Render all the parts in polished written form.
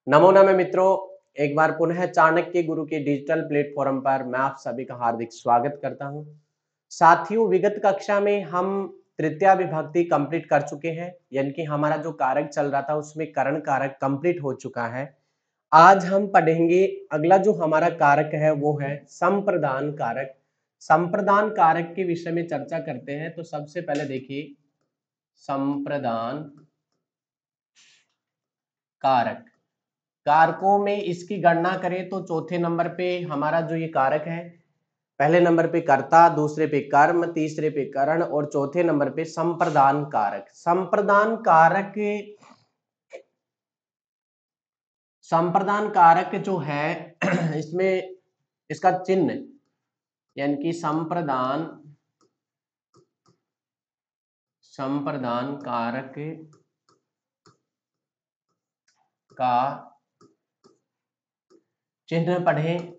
नमो नमः मित्रों, एक बार पुनः चाणक्य गुरु के डिजिटल प्लेटफॉर्म पर मैं आप सभी का हार्दिक स्वागत करता हूं। साथियों, विगत कक्षा में हम तृतीया विभक्ति कंप्लीट कर चुके हैं, यानी कि हमारा जो कारक चल रहा था उसमें करण कारक कंप्लीट हो चुका है। आज हम पढ़ेंगे अगला जो हमारा कारक है वो है संप्रदान कारक। संप्रदान कारक के विषय में चर्चा करते हैं। तो सबसे पहले देखिए संप्रदान कारक, कारकों में इसकी गणना करें तो चौथे नंबर पे हमारा जो ये कारक है, पहले नंबर पे कर्ता, दूसरे पे कर्म, तीसरे पे करण और चौथे नंबर पे संप्रदान कारक। संप्रदान कारक जो है इसमें इसका चिन्ह यानी कि संप्रदान कारक का चिन्ह पढ़ें।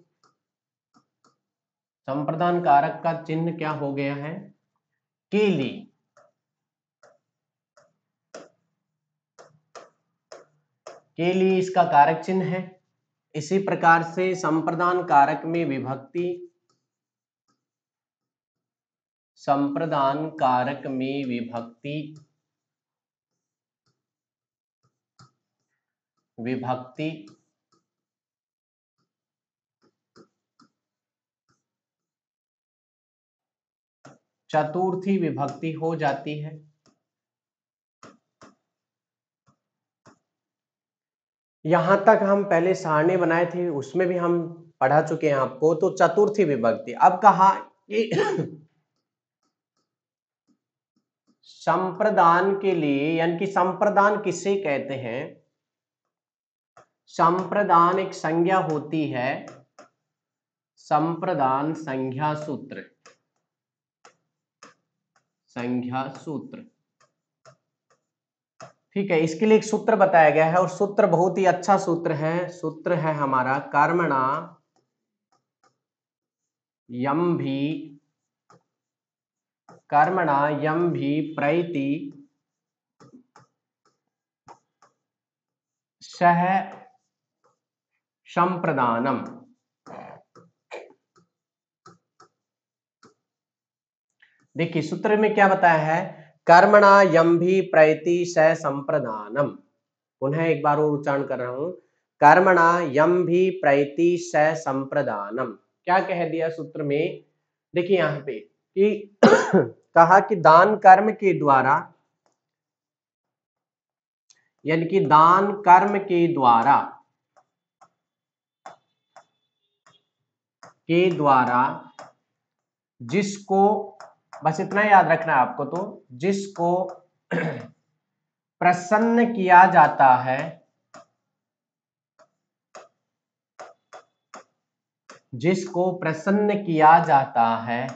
संप्रदान कारक का चिन्ह क्या हो गया है? केली। केली इसका कारक चिन्ह है। इसी प्रकार से संप्रदान कारक में विभक्ति, संप्रदान कारक में विभक्ति चतुर्थी विभक्ति हो जाती है। यहां तक हम पहले सारणी बनाए थे, उसमें भी हम पढ़ा चुके हैं आपको। तो चतुर्थी विभक्ति अब कहा कि संप्रदान के लिए, यानी कि संप्रदान किसे कहते हैं? संप्रदान एक संज्ञा होती है, संप्रदान संज्ञा सूत्र, ठीक है। इसके लिए एक सूत्र बताया गया है और सूत्र बहुत ही अच्छा सूत्र है। सूत्र है हमारा कर्मणा यम भी प्रैति सह संप्रदानम। देखिए सूत्र में क्या बताया है? कर्मणा यम भी प्रैति सह संप्रदानम। पुनः एक बार और उच्चारण कर रहा हूं, कर्मणा यम भी प्रैति सह संप्रदानम। क्या कह दिया सूत्र में? देखिए यहां पे कि कहा कि दान कर्म के द्वारा, यानी कि दान कर्म के द्वारा जिसको, बस इतना याद रखना है आपको, तो जिसको प्रसन्न किया जाता है, जिसको प्रसन्न किया जाता है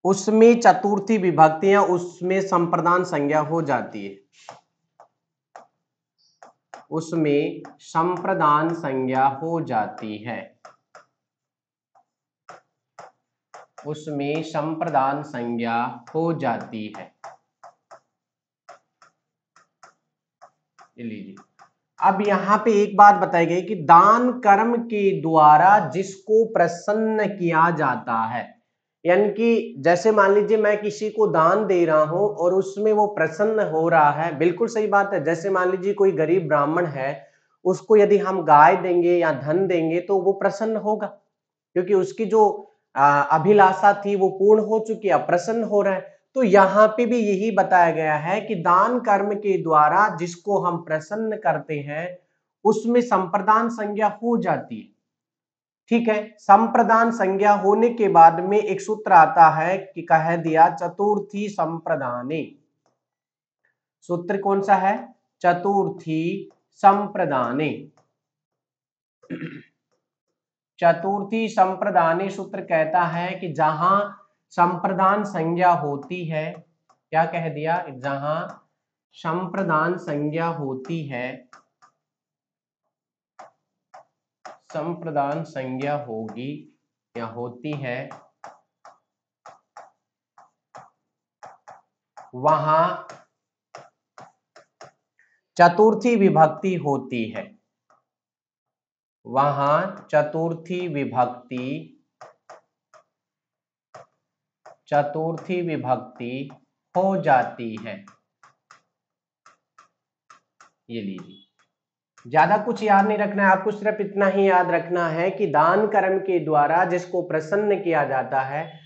उसमें चतुर्थी विभक्तियां, उसमें संप्रदान संज्ञा हो जाती है, उसमें संप्रदान संज्ञा हो जाती है, उसमें संप्रदान संज्ञा हो जाती है। लीजिए अब यहां पे एक बात बताई गई कि दान कर्म के द्वारा जिसको प्रसन्न किया जाता है, यानी कि जैसे मान लीजिए मैं किसी को दान दे रहा हूं और उसमें वो प्रसन्न हो रहा है, बिल्कुल सही बात है। जैसे मान लीजिए कोई गरीब ब्राह्मण है, उसको यदि हम गाय देंगे या धन देंगे तो वो प्रसन्न होगा, क्योंकि उसकी जो अभिलाषा थी वो पूर्ण हो चुकी है, प्रसन्न हो रहा है। तो यहाँ पे भी यही बताया गया है कि दान कर्म के द्वारा जिसको हम प्रसन्न करते हैं उसमें संप्रदान संज्ञा हो जाती है, ठीक है। संप्रदान संज्ञा होने के बाद में एक सूत्र आता है कि कह दिया चतुर्थी संप्रदाने। सूत्र कौन सा है? चतुर्थी संप्रदाने। चतुर्थी संप्रदाने सूत्र कहता है कि जहां संप्रदान संज्ञा होती है, क्या कह दिया? जहां संप्रदान संज्ञा होती है, संप्रदान संज्ञा होगी या होती है, वहां चतुर्थी विभक्ति होती है, वहां चतुर्थी विभक्ति हो जाती है। ये लीजिए, ज्यादा कुछ याद नहीं रखना है, आपको सिर्फ इतना ही याद रखना है कि दान कर्म के द्वारा जिसको प्रसन्न किया जाता है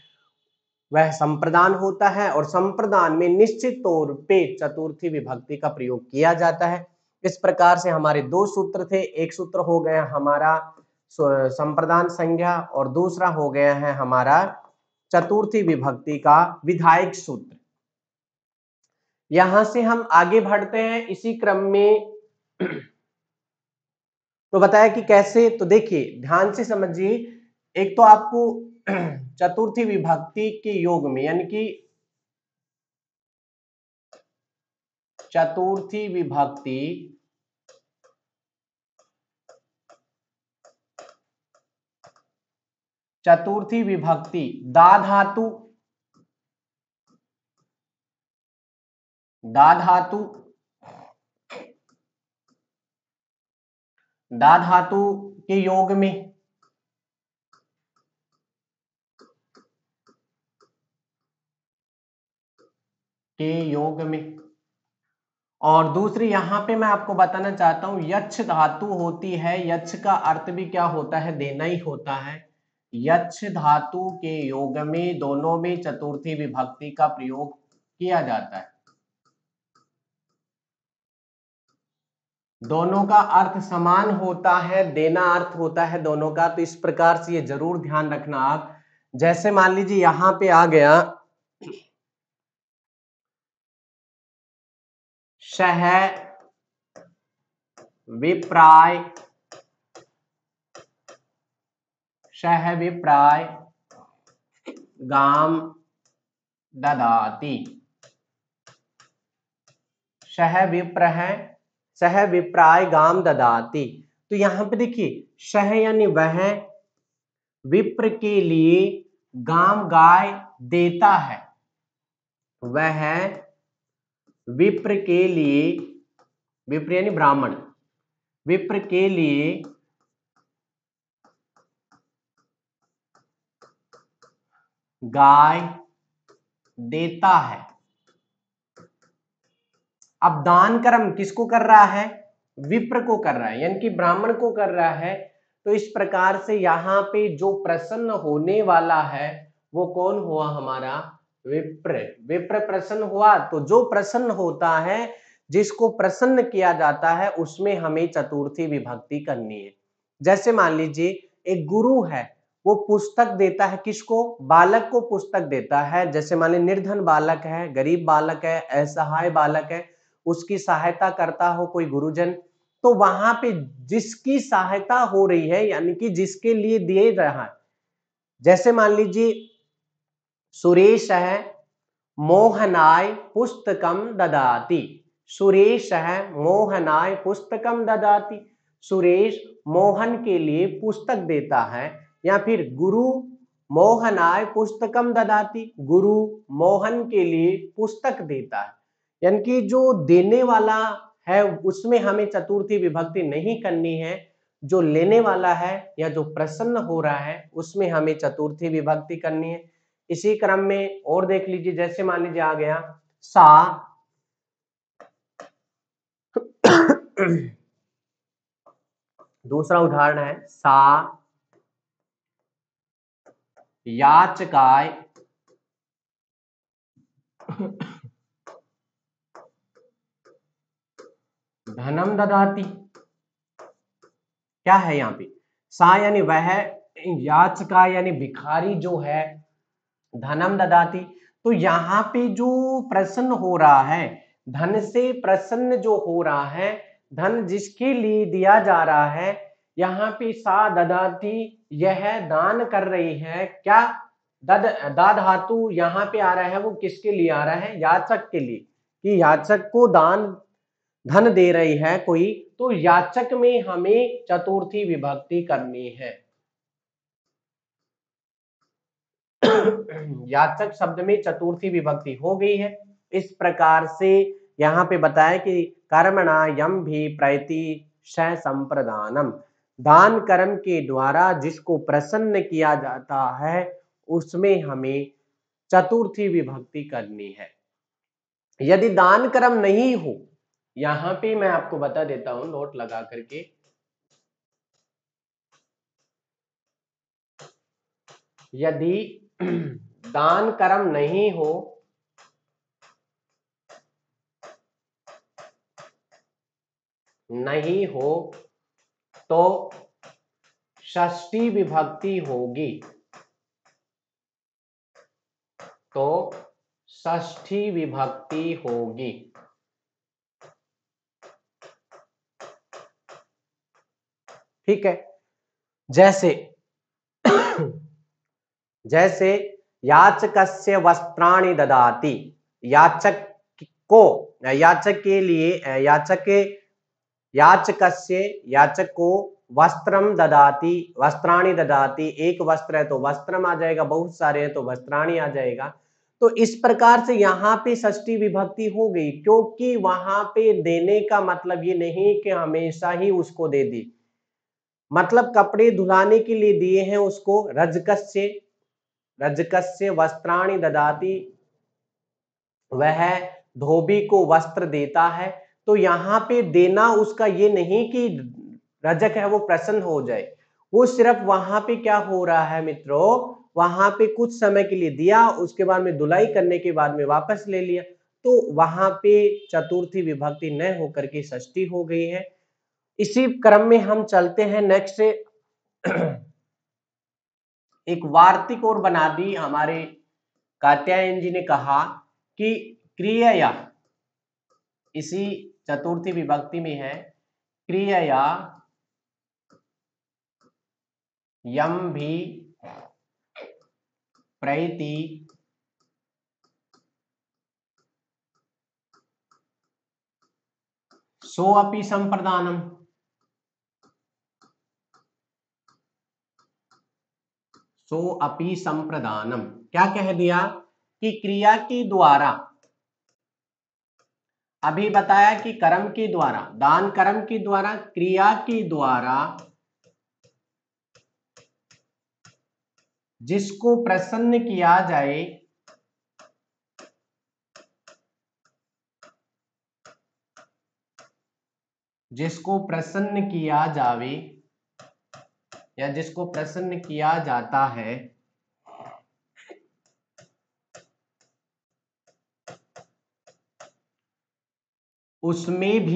वह संप्रदान होता है, और संप्रदान में निश्चित तौर पे चतुर्थी विभक्ति का प्रयोग किया जाता है। इस प्रकार से हमारे दो सूत्र थे, एक सूत्र हो गया हमारा संप्रदान संज्ञा और दूसरा हो गया है हमारा चतुर्थी विभक्ति का विधायक सूत्र। यहां से हम आगे बढ़ते हैं इसी क्रम में। तो बताया कि कैसे, तो देखिए ध्यान से समझिए। एक तो आपको चतुर्थी विभक्ति के योग में, यानी कि चतुर्थी विभक्ति दा धातु के योग में, और दूसरी यहां पे मैं आपको बताना चाहता हूं यच्छ धातु होती है। यच्छ का अर्थ भी क्या होता है, देना ही होता है। यच्छ धातु के योग में दोनों में चतुर्थी विभक्ति का प्रयोग किया जाता है। दोनों का अर्थ समान होता है, देना अर्थ होता है दोनों का। तो इस प्रकार से ये जरूर ध्यान रखना आप। जैसे मान लीजिए यहां पे आ गया शह विप्राय, गाम ददाति। शह विप्र है, शह विप्राय गाम ददाति। तो यहां पे देखिए शह यानी वह विप्र के लिए गाम गाय देता है, वह विप्र के लिए, विप्र यानी ब्राह्मण, विप्र के लिए गाय देता है। अब दान कर्म किसको कर रहा है, विप्र को कर रहा है, यानी कि ब्राह्मण को कर रहा है। तो इस प्रकार से यहाँ पे जो प्रसन्न होने वाला है वो कौन हुआ, हमारा विप्र। विप्र प्रसन्न हुआ, तो जो प्रसन्न होता है, जिसको प्रसन्न किया जाता है, उसमें हमें चतुर्थी विभक्ति करनी है। जैसे मान लीजिए एक गुरु है, वो पुस्तक देता है, किसको, बालक को पुस्तक देता है। जैसे मान लीजिए निर्धन बालक है, गरीब बालक है, असहाय बालक है, उसकी सहायता करता हो कोई गुरुजन, तो वहां पे जिसकी सहायता हो रही है, यानी कि जिसके लिए दिए रहा है। जैसे मान लीजिए सुरेश है मोहनाय पुस्तकम ददाति, सुरेश है मोहनाय पुस्तकम ददाति। सुरेश मोहन के लिए पुस्तक देता है, या फिर गुरु मोहनाय पुस्तकम ददाति, गुरु मोहन के लिए पुस्तक देता है। यानी कि जो देने वाला है उसमें हमें चतुर्थी विभक्ति नहीं करनी है, जो लेने वाला है या जो प्रसन्न हो रहा है उसमें हमें चतुर्थी विभक्ति करनी है। इसी क्रम में और देख लीजिए, जैसे मान लीजिए आ गया सा दूसरा उदाहरण है सा याचकाय धनम ददाति। क्या है यहाँ पे, सा यानी वह, याचका यानी भिखारी जो है, धनम ददाति। तो यहाँ पे जो प्रसन्न हो रहा है, धन से प्रसन्न जो हो रहा है, धन जिसके लिए दिया जा रहा है, यहाँ पे सा ददाति, यह दान कर रही है। क्या, दा धातु यहाँ पे आ रहा है, वो किसके लिए आ रहा है, याचक के लिए, कि याचक को दान धन दे रही है कोई, तो याचक में हमें चतुर्थी विभक्ति करनी है। याचक शब्द में चतुर्थी विभक्ति हो गई है। इस प्रकार से यहाँ पे बताया कि कर्मणा यम भी प्रैति श संप्रदानम, दान कर्म के द्वारा जिसको प्रसन्न किया जाता है उसमें हमें चतुर्थी विभक्ति करनी है। यदि दान कर्म नहीं हो, यहां पे मैं आपको बता देता हूं नोट लगा करके, यदि दान कर्म नहीं हो तो षष्ठी विभक्ति होगी, तो षष्ठी विभक्ति होगी। ठीक है, जैसे जैसे याचकस्य वस्त्राणि ददाति, याचक को, याचक के लिए, याचकस्य, याचक को वस्त्रम ददाति, वस्त्राणि ददाति, एक वस्त्र है तो वस्त्रम आ जाएगा, बहुत सारे हैं तो वस्त्राणि आ जाएगा। तो इस प्रकार से यहाँ पे षष्ठी विभक्ति हो गई, क्योंकि वहां पे देने का मतलब ये नहीं कि हमेशा ही उसको दे दी, मतलब कपड़े धुलाने के लिए दिए हैं उसको, रजकस्य, रजकस्य वस्त्राणि ददाति, वह धोबी को वस्त्र देता है। तो यहाँ पे देना उसका ये नहीं कि रजक है वो प्रसन्न हो जाए, वो सिर्फ वहां पे क्या हो रहा है मित्रों, वहां पे कुछ समय के लिए दिया, उसके बाद में धुलाई करने के बाद में वापस ले लिया, तो वहां पे चतुर्थी विभक्ति न होकर के षष्ठी हो गई है। इसी क्रम में हम चलते हैं नेक्स्ट, एक वार्तिक और बना दी हमारे कात्यायन जी ने कहा कि क्रिया, इसी चतुर्थी विभक्ति में है, क्रिया यम भी प्रैति सो अपि संप्रदानम, सो अपि संप्रदानम, क्या कह दिया कि क्रिया के द्वारा, अभी बताया कि कर्म के द्वारा, दान कर्म के द्वारा, क्रिया के द्वारा जिसको प्रसन्न किया जाए, जिसको प्रसन्न किया जावे या जिसको प्रसन्न किया जाता है, उसमें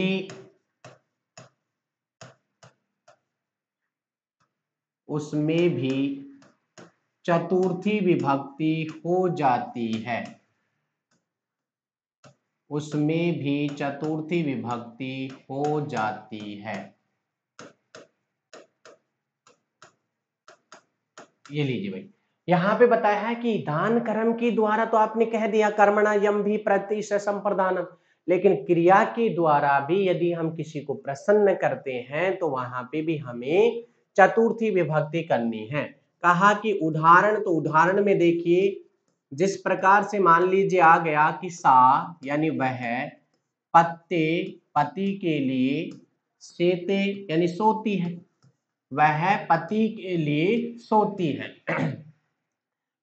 भी चतुर्थी विभक्ति हो जाती है, उसमें भी चतुर्थी विभक्ति हो जाती है। ये लीजिए भाई, यहां पे बताया है कि दान कर्म के द्वारा, तो आपने कह दिया कर्मणा यम भी प्रतिश संप्रदानम, लेकिन क्रिया के द्वारा भी यदि हम किसी को प्रसन्न करते हैं तो वहां पे भी हमें चतुर्थी विभक्ति करनी है। कहा कि उदाहरण, तो उदाहरण में देखिए, जिस प्रकार से मान लीजिए आ गया कि सा यानी वह पत्ते, पति के लिए, सेते यानी सोती है, वह पति के लिए सोती है।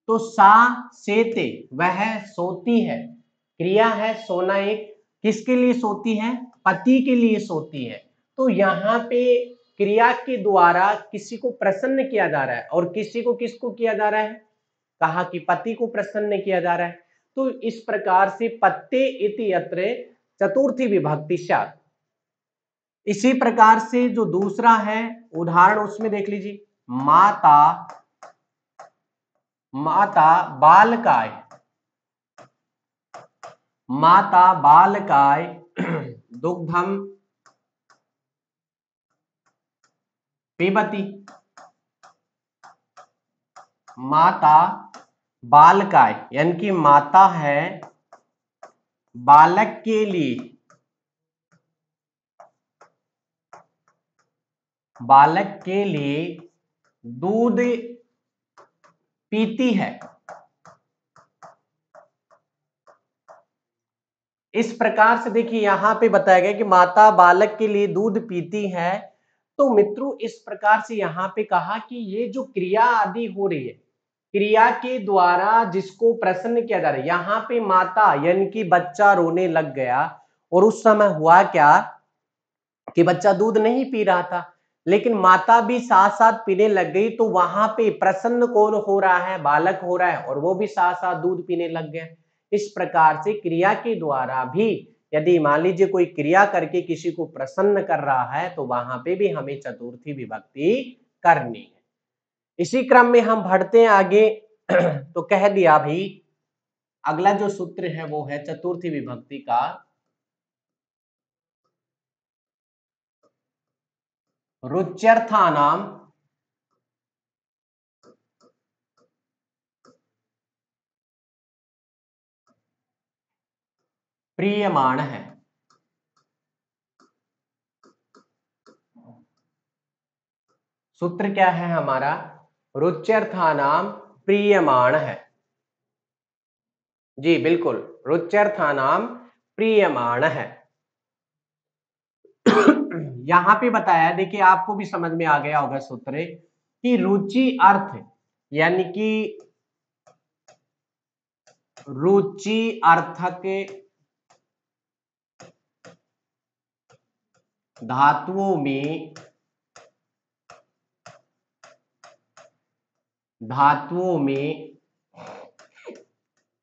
तो सा सेते, वह सोती है, क्रिया है सोना, एक किसके लिए सोती है, पति के लिए सोती है। तो यहाँ पे क्रिया के द्वारा किसी को प्रसन्न किया जा रहा है, और किसी को किसको किया जा रहा है, कहा कि पति को प्रसन्न किया जा रहा है। तो इस प्रकार से पत्ते इति अत्र चतुर्थी विभक्ति स्यात्। इसी प्रकार से जो दूसरा है उदाहरण, उसमें देख लीजिए, माता, माता बालकाय, माता बालकाय दुग्धम पिबती, माता बालकाय यानी कि माता है बालक के लिए, बालक के लिए दूध पीती है, इस प्रकार से देखिए यहाँ पे बताया गया कि माता बालक के लिए दूध पीती है। तो मित्रों इस प्रकार से यहाँ पे कहा कि ये जो क्रिया आदि हो रही है, क्रिया के द्वारा जिसको प्रसन्न किया जा रहा है, यहाँ पे माता यानी कि बच्चा रोने लग गया और उस समय हुआ क्या कि बच्चा दूध नहीं पी रहा था, लेकिन माता भी साथ साथ पीने लग गई, तो वहां पे प्रसन्न कौन हो रहा है, बालक हो रहा है, और वो भी साथ साथ दूध पीने लग गया। इस प्रकार से क्रिया के द्वारा भी यदि मान लीजिए कोई क्रिया करके किसी को प्रसन्न कर रहा है तो वहां पे भी हमें चतुर्थी विभक्ति करनी है। इसी क्रम में हम बढ़ते हैं आगे। तो कह दिया भाई अगला जो सूत्र है वो है चतुर्थी विभक्ति का रुच्यर्थानाम प्रीयमाण है। सूत्र क्या है हमारा, रुच्यर्थानाम प्रीयमाण है। जी बिल्कुल, रुच्यर्थानाम प्रीयमाण है। यहां पे बताया, देखिए आपको भी समझ में आ गया होगा सूत्र कि रुचि अर्थ यानी कि रुचि अर्थक धातुओं में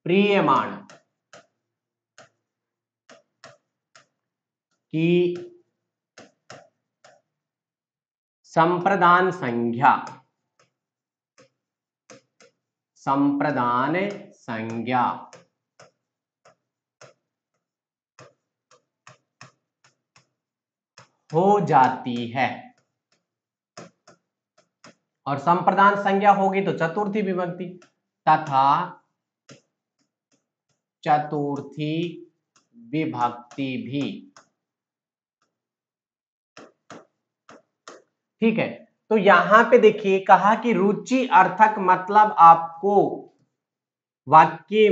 प्रीयमाण की संप्रदान संज्ञा हो जाती है। और संप्रदान संज्ञा होगी तो चतुर्थी विभक्ति, तथा चतुर्थी विभक्ति भी। ठीक है, तो यहां पे देखिए कहा कि रुचि अर्थक मतलब आपको वाक्य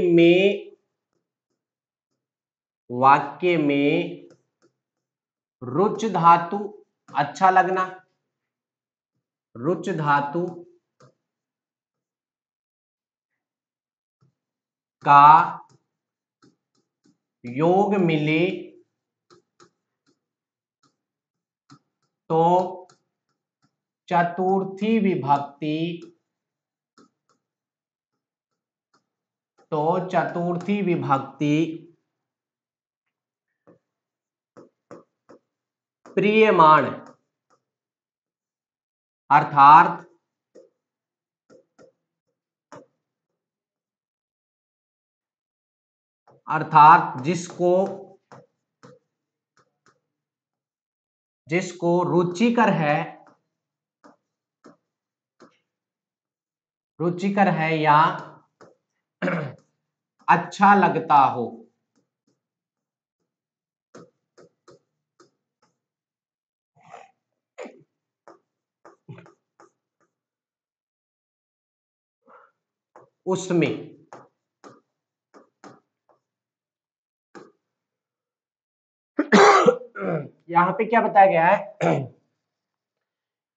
में रुच धातु अच्छा लगना, रुच धातु का योग मिले तो चतुर्थी विभक्ति प्रीयमाण अर्थात जिसको रुचिकर है या अच्छा लगता हो, उसमें यहां पे क्या बताया गया है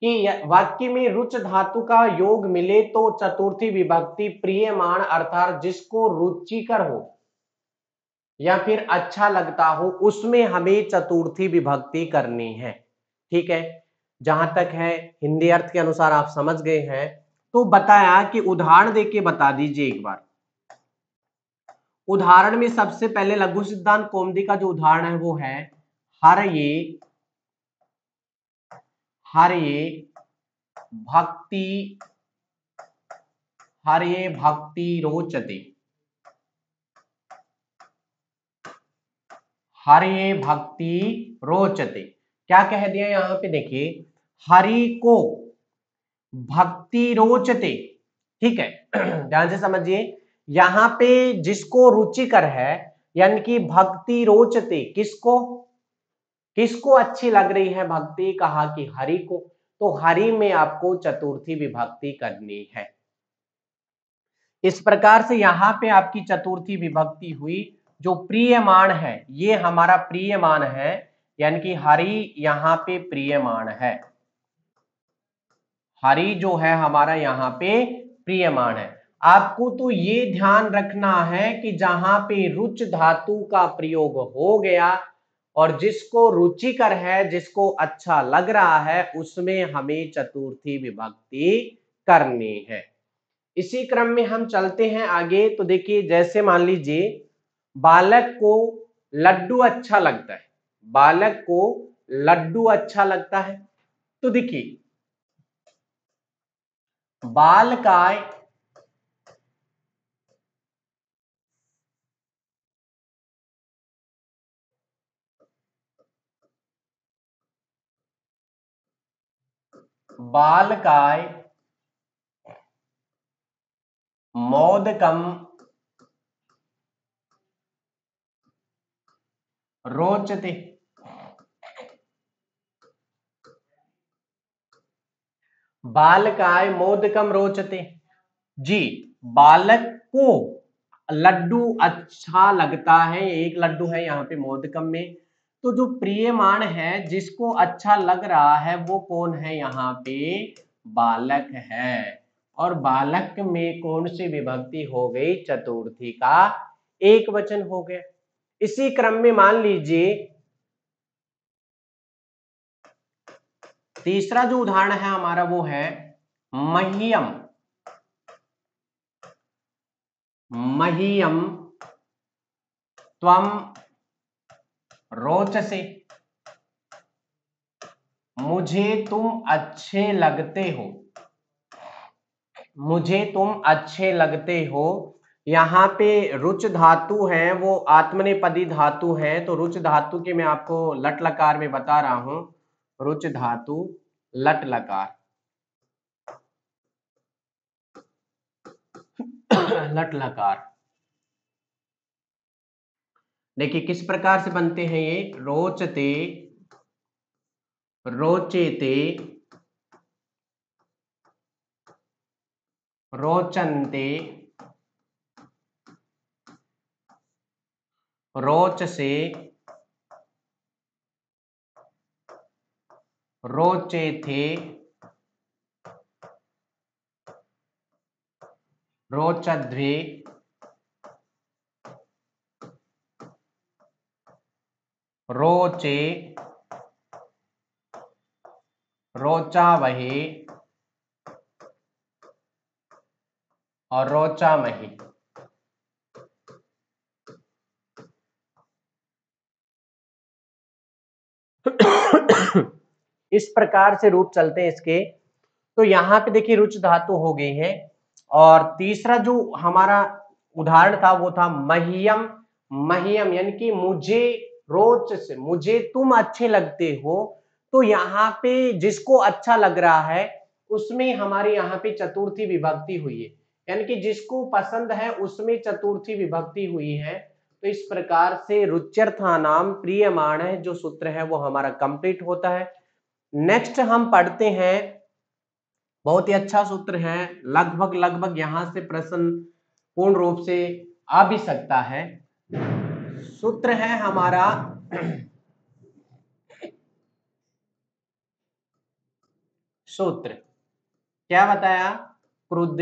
कि वाक्य में रुच धातु का योग मिले तो चतुर्थी विभक्ति प्रीयमाण अर्थात जिसको रुचिकर हो या फिर अच्छा लगता हो उसमें हमें चतुर्थी विभक्ति करनी है। ठीक है, जहां तक है हिंदी अर्थ के अनुसार आप समझ गए हैं। तो बताया कि उदाहरण देके बता दीजिए एक बार। उदाहरण में सबसे पहले लघु सिद्धांत कौमुदी का जो उदाहरण है वो है हर ये भक्ति रोचते, हरे भक्ति रोचते। क्या कह दिया यहां पे, देखिए हरि को भक्ति रोचते। ठीक है, ध्यान से समझिए, यहां पे जिसको रुचिकर है यानी कि भक्ति रोचते, किसको अच्छी लग रही है भक्ति, कहा कि हरि को, तो हरि में आपको चतुर्थी विभक्ति करनी है। इस प्रकार से यहां पे आपकी चतुर्थी विभक्ति हुई जो प्रियमाण है ये हमारा प्रियमाण है, यानी कि हरि यहाँ पे प्रियमाण है, हरि जो है हमारा यहाँ पे प्रियमाण है। आपको तो ये ध्यान रखना है कि जहां पे रुच धातु का प्रयोग हो गया और जिसको रुचिकर है, जिसको अच्छा लग रहा है, उसमें हमें चतुर्थी विभक्ति करनी है। इसी क्रम में हम चलते हैं आगे। तो देखिए, जैसे मान लीजिए बालक को लड्डू अच्छा लगता है, बालक को लड्डू अच्छा लगता है। तो देखिए बालकाय बालकाय मोदकम रोचते। बालकाय मोदकम रोचते। जी, बालक को लड्डू अच्छा लगता है, एक लड्डू है यहाँ पे मोदकम में। तो जो प्रियमाण है, जिसको अच्छा लग रहा है, वो कौन है यहाँ पे? बालक है। और बालक में कौन सी विभक्ति हो गई? चतुर्थी का एक वचन हो गया। इसी क्रम में मान लीजिए तीसरा जो उदाहरण है हमारा वो है मह्यम। मह्यम त्वम रोचसे। मुझे तुम अच्छे लगते हो, मुझे तुम अच्छे लगते हो। यहाँ पे रुच धातु है वो आत्मनेपदी धातु है, तो रुच धातु के मैं आपको लट लकार में बता रहा हूं। रुच धातु लट लकार लट लकार। देखिए किस प्रकार से बनते हैं ये? रोचते, रोचेते, रोचन्ते, रोचसे, रोचेथे, रोचध्वे, रोचे, रोचावहे और रोचामही। इस प्रकार से रूप चलते हैं इसके। तो यहाँ पे देखिए रुच धातु हो गई है। और तीसरा जो हमारा उदाहरण था वो था मह्यम। मह्यम यानी कि मुझे रोच से, मुझे तुम अच्छे लगते हो। तो यहाँ पे जिसको अच्छा लग रहा है उसमें हमारी यहाँ पे चतुर्थी विभक्ति हुई है, यानी कि जिसको पसंद है उसमें चतुर्थी विभक्ति हुई है। तो इस प्रकार से रुच्यर्थानाम प्रियमाण है जो सूत्र है वो हमारा कंप्लीट होता है। नेक्स्ट हम पढ़ते हैं, बहुत ही अच्छा सूत्र है, लगभग लगभग यहां से प्रश्न पूर्ण रूप से आ भी सकता है। सूत्र है हमारा सूत्र क्या बताया? क्रुद्ध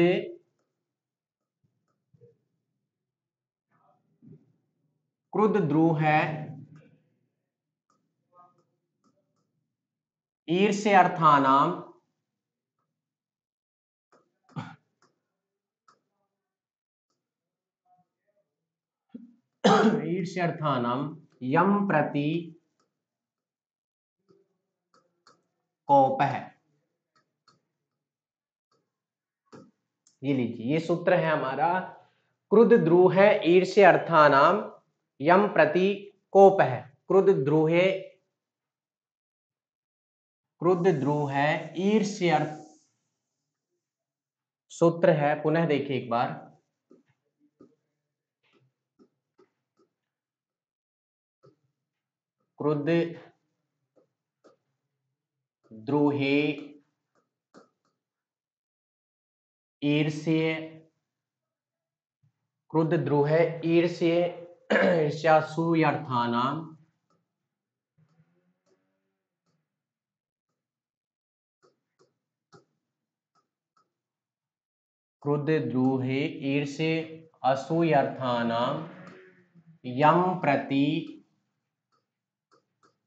क्रुद्ध द्रुह है, ईर्ष्यर्थानाम ईर्ष्यर्थानाम यम प्रति कोपः। ये लीजिए, ये सूत्र है हमारा। क्रुद्ध द्रुह है ईर्ष्य अर्थानाम यम प्रति कोपः। क्रुद्ध द्रुहे, क्रुद्ध द्रुह है ईर्ष्य अर्थ सूत्र है। पुनः देखिए एक बार, क्रुद्ध द्रोहे ईर्ष्य, क्रुद्ध द्रोह ईर्ष्य ईर्ष्यासूयर्थानाम क्रुद्ध द्रोहे ईर्ष्य असूयर्थानाम यम प्रति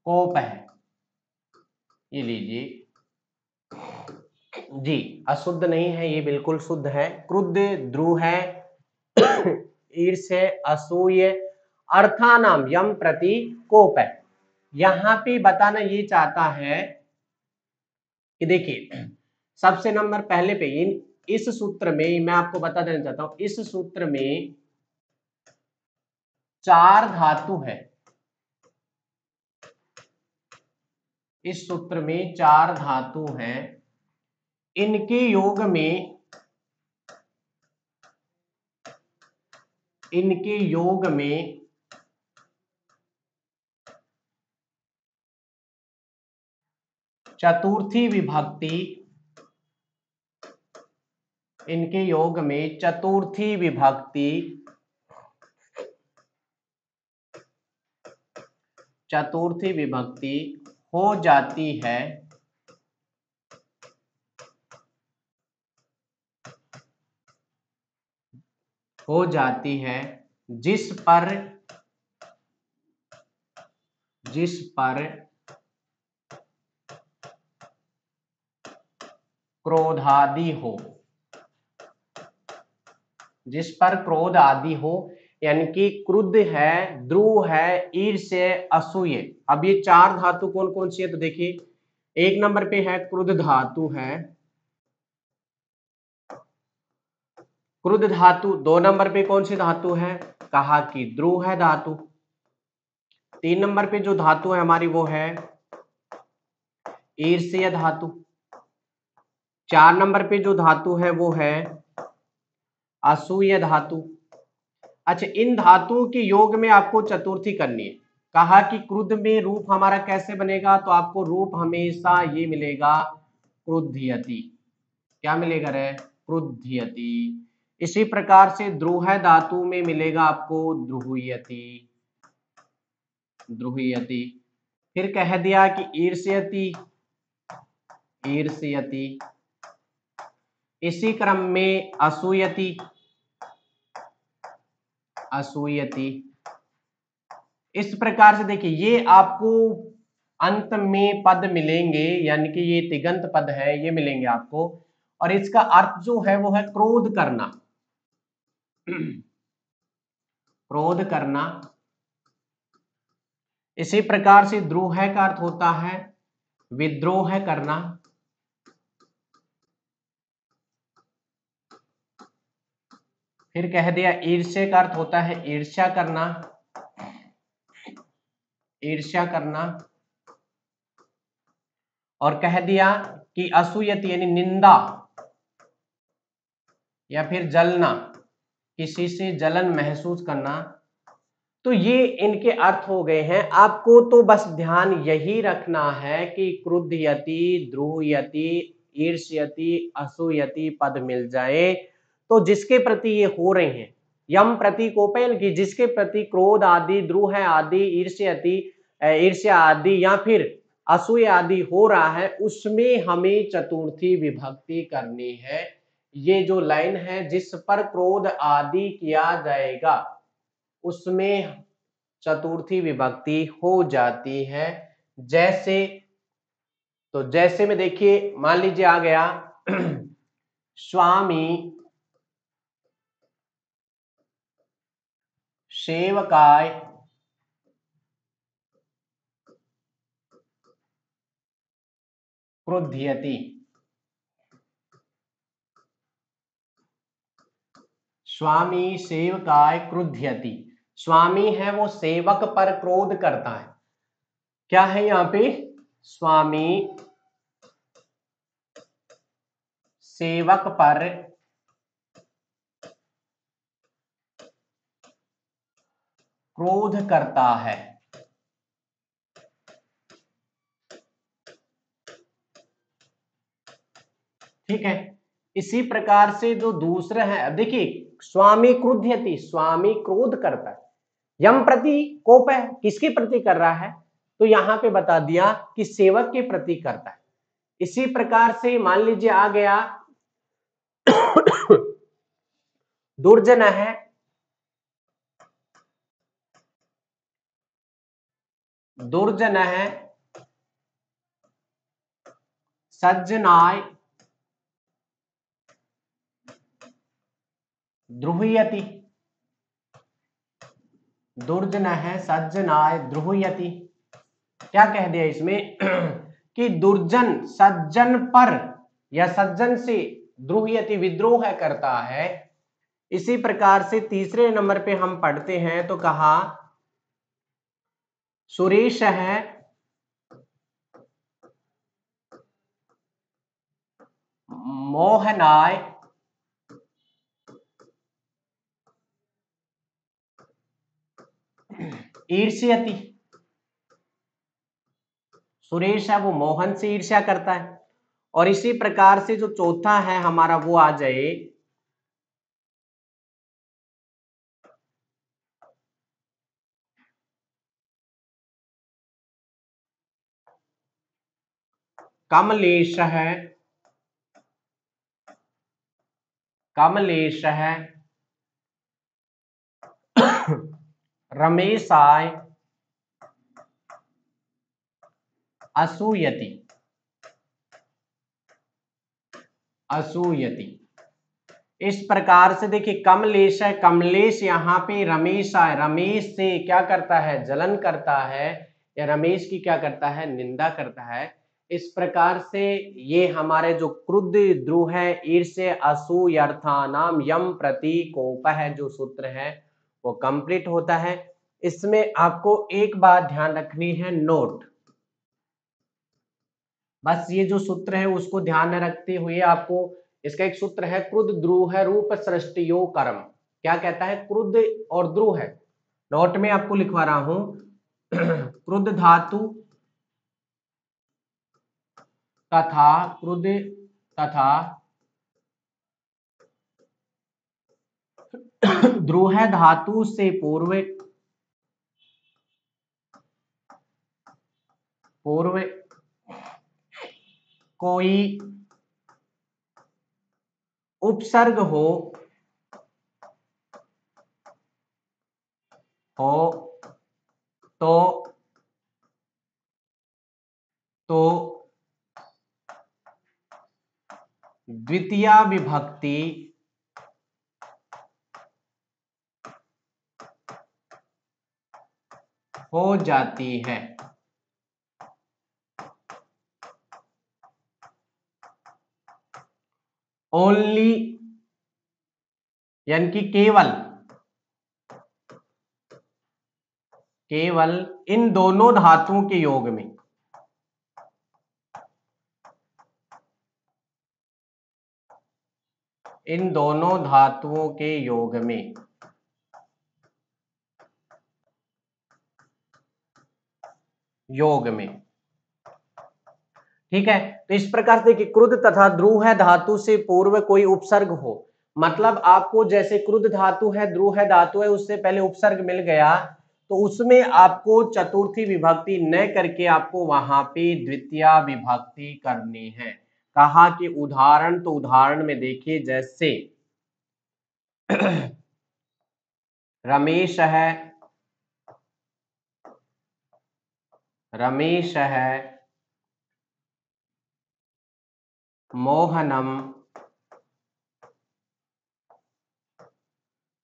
कोप है। ये लीजिए जी, अशुद्ध नहीं है, ये बिल्कुल शुद्ध है। क्रुद्ध द्रुह है, ईर्ष्य असूय अर्थानाम यम प्रति कोप है। यहां पे बताना ये चाहता है कि देखिए सबसे नंबर पहले पे इस सूत्र में मैं आपको बता देना चाहता हूं, इस सूत्र में 4 धातु है। इस सूत्र में 4 धातु हैं, इनके योग में चतुर्थी विभक्ति, इनके योग में चतुर्थी विभक्ति हो जाती है, जिस पर क्रोधादि हो, जिस पर क्रोध आदि हो, यानी कि क्रुद्ध है, द्रुह है, ईर्ष्य असूय। अब ये 4 धातु कौन कौन सी है तो देखिए, 1 नंबर पे है क्रुद्ध धातु है, क्रुद्ध धातु। 2 नंबर पे कौन सी धातु है, कहा कि द्रुह है धातु। 3 नंबर पे जो धातु है हमारी वो है ईर्ष्य धातु। 4 नंबर पे जो धातु है वो है असूय धातु। अच्छा, इन धातुओं के योग में आपको चतुर्थी करनी है। कहा कि क्रुद्ध में रूप हमारा कैसे बनेगा, तो आपको रूप हमेशा ये मिलेगा क्रुध्यति। क्या मिलेगा रे, क्रुध्यति। इसी प्रकार से द्रुह धातु में मिलेगा आपको द्रुह्यति, द्रुह्यति। फिर कह दिया कि ईर्ष्यति, ईर्ष्यति। इसी क्रम में असूयति, असूयति। इस प्रकार से देखिए ये आपको अंत में पद मिलेंगे, यानी कि ये तिगंत पद है, ये मिलेंगे आपको। और इसका अर्थ जो है वो है क्रोध करना, क्रोध करना। इसी प्रकार से द्रोह का अर्थ होता है विद्रोह करना। फिर कह दिया ईर्ष्या का अर्थ होता है ईर्ष्या करना, ईर्ष्या करना। और कह दिया कि असूयति यानी निंदा या फिर जलना, किसी से जलन महसूस करना। तो ये इनके अर्थ हो गए हैं। आपको तो बस ध्यान यही रखना है कि क्रुध्यति, द्रुह्यति, ईर्ष्यति, असूयति पद मिल जाए तो जिसके प्रति ये हो रहे हैं यम प्रति कोपेन की, जिसके प्रति क्रोध आदि, द्रुह आदि, ईर्ष्यति, ईर्ष्या आदि या फिर असूय आदि हो रहा है, उसमें हमें चतुर्थी विभक्ति करनी है। ये जो लाइन है जिस पर क्रोध आदि किया जाएगा उसमें चतुर्थी विभक्ति हो जाती है। जैसे तो जैसे में देखिए मान लीजिए आ गया स्वामी सेवकाय क्रुध्यति, स्वामी सेवकाय क्रुध्यति। स्वामी है वो सेवक पर क्रोध करता है। क्या है यहां पे, स्वामी सेवक पर क्रोध करता है। ठीक है। इसी प्रकार से जो दूसरा है, देखिए स्वामी क्रुध्यति, स्वामी क्रोध करता है। यम प्रति कोप है, किसके प्रति कर रहा है? तो यहां पे बता दिया कि सेवक के प्रति करता है। इसी प्रकार से मान लीजिए आ गया दुर्जन है, दुर्जन है सज्जनाय द्रुह्यति, दुर्जन है सज्जनाय द्रुह्यति। क्या कह दिया इसमें कि दुर्जन सज्जन पर या सज्जन से द्रुह्यति विद्रोह करता है। इसी प्रकार से तीसरे नंबर पे हम पढ़ते हैं तो कहा सुरेश है मोहनाय ईर्ष्यति, सुरेश है वो मोहन से ईर्ष्या करता है। और इसी प्रकार से जो चौथा है हमारा वो आ जाए कमलेश है, कमलेश है रमेशाय असूयति, असूयति। इस प्रकार से देखिए कमलेश है, कमलेश यहाँ पे रमेश आए, रमेश से क्या करता है? जलन करता है या रमेश की क्या करता है? निंदा करता है। इस प्रकार से ये हमारे जो क्रुद्ध द्रुह है ईर्ष्य असूयर्थानाम यम प्रति कोप है जो सूत्र है वो कंप्लीट होता है। इसमें आपको एक बात ध्यान रखनी है, नोट, बस ये जो सूत्र है उसको ध्यान में रखते हुए आपको इसका एक सूत्र है क्रुद्ध द्रुह रूप सृष्टियो कर्म। क्या कहता है? क्रुद्ध और द्रुह है, नोट में आपको लिखवा रहा हूं क्रुद्ध धातु तथा क्रुद्ध तथा द्रुह धातु से पूर्व पूर्व कोई उपसर्ग हो तो तो द्वितीया विभक्ति हो जाती है। ओनली यानी कि केवल, केवल इन दोनों धातुओं के योग में, इन दोनों धातुओं के योग में, योग में, ठीक है। तो इस प्रकार से देखिए क्रुद्ध तथा द्रुह धातु से पूर्व कोई उपसर्ग हो, मतलब आपको जैसे क्रुद्ध धातु है द्रुह धातु है उससे पहले उपसर्ग मिल गया तो उसमें आपको चतुर्थी विभक्ति न करके आपको वहां पे द्वितीया विभक्ति करनी है। कहा कि उदाहरण, तो उदाहरण में देखिए जैसे रमेश है, रमेश है मोहनम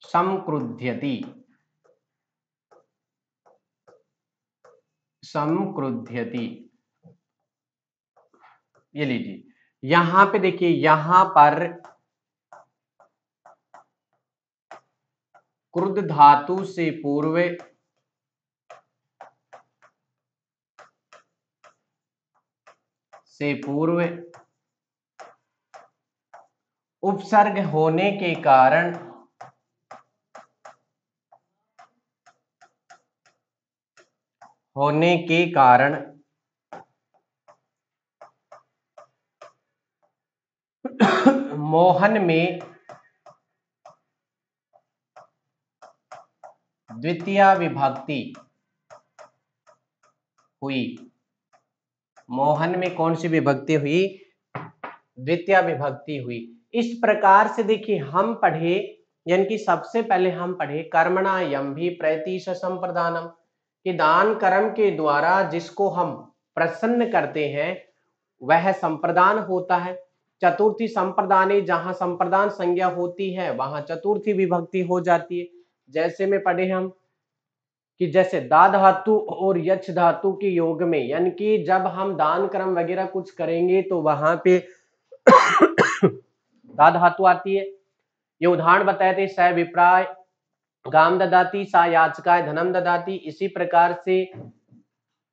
संक्रुध्यति, संक्रुध्यति। ये लीजिए यहां पे देखिए, यहां पर क्रुद्ध धातु से पूर्व उपसर्ग होने के कारण मोहन में द्वितीय विभक्ति हुई। मोहन में कौन सी विभक्ति हुई? द्वितीय विभक्ति हुई। इस प्रकार से देखिए हम पढ़े, यानी कि सबसे पहले हम पढ़े कर्मणा यम भी प्रैतीश संप्रदानम, कि दान कर्म के द्वारा जिसको हम प्रसन्न करते हैं वह संप्रदान होता है। चतुर्थी संप्रदाने, जहां संप्रदान संज्ञा होती है वहां चतुर्थी विभक्ति हो जाती है। जैसे में पढ़े हम कि जैसे दा धातु और यच धातु के योग में, यानी कि जब हम दान कर्म वगैरह कुछ करेंगे तो वहां पे दा धातु आती है। ये उदाहरण बताए थे, स विप्राय गाम ददाती, सा याचकाय धनम ददाती। इसी प्रकार से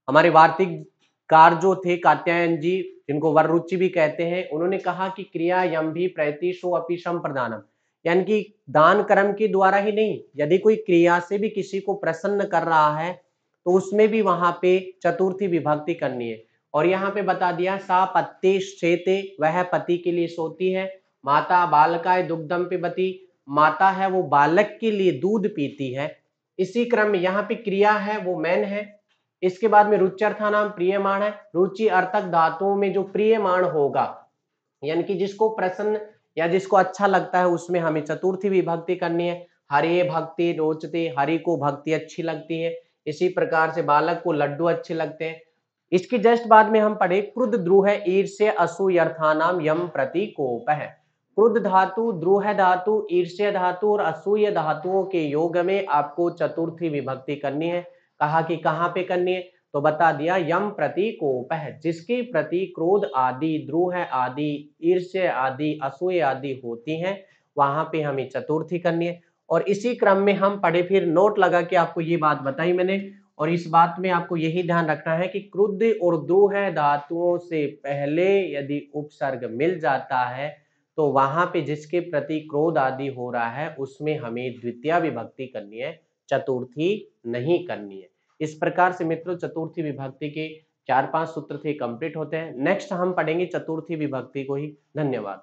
हमारे वार्तिककार जो थे कात्यायन जी, जिनको वररुचि भी कहते हैं, उन्होंने कहा कि क्रिया यम भी प्रैतिशो अपि संप्रदानम, यानी कि दान कर्म के द्वारा ही नहीं, यदि कोई क्रिया से भी किसी को प्रसन्न कर रहा है तो उसमें भी वहां पे चतुर्थी विभक्ति करनी है। और यहाँ पे बता दिया सा पत्ते शेते, वह पति के लिए सोती है। माता बालकाय दुग्धम पिबती, माता है वो बालक के लिए दूध पीती है। इसी क्रम में यहाँ पे क्रिया है वो मैन है। इसके बाद में रुच्यर्था नाम प्रियमाण है। रुचि अर्थक धातुओं में जो प्रियमाण होगा, यानी कि जिसको प्रसन्न या जिसको अच्छा लगता है, उसमें हमें चतुर्थी विभक्ति करनी है। हरे भक्ति रोचते, हरि को भक्ति अच्छी लगती है। इसी प्रकार से बालक को लड्डू अच्छे लगते हैं। इसके जस्ट बाद में हम पढ़े क्रुद्ध द्रुह ईर्ष्य असूयर्थानाम यम प्रतीकोप है। क्रुद्ध धातु, द्रुह धातु, ईर्ष्य धातु और असूय धातुओं के योग में आपको चतुर्थी विभक्ति करनी है। कहा कि कहाँ पे करनी है, तो बता दिया यम प्रतीकोप है, जिसके प्रति क्रोध आदि, द्रोह आदि, ईर्ष्य आदि, असूय आदि होती हैं, वहां पे हमें चतुर्थी करनी है। और इसी क्रम में हम पढ़े, फिर नोट लगा के आपको ये बात बताई मैंने। और इस बात में आपको यही ध्यान रखना है कि क्रुद्ध और द्रोह धातुओं से पहले यदि उपसर्ग मिल जाता है तो वहां पे जिसके प्रति क्रोध आदि हो रहा है उसमें हमें द्वितीय विभक्ति करनी है, चतुर्थी नहीं करनी है। इस प्रकार से मित्रों चतुर्थी विभक्ति के 4-5 सूत्र थे कंप्लीट होते हैं। नेक्स्ट हम पढ़ेंगे चतुर्थी विभक्ति को ही। धन्यवाद।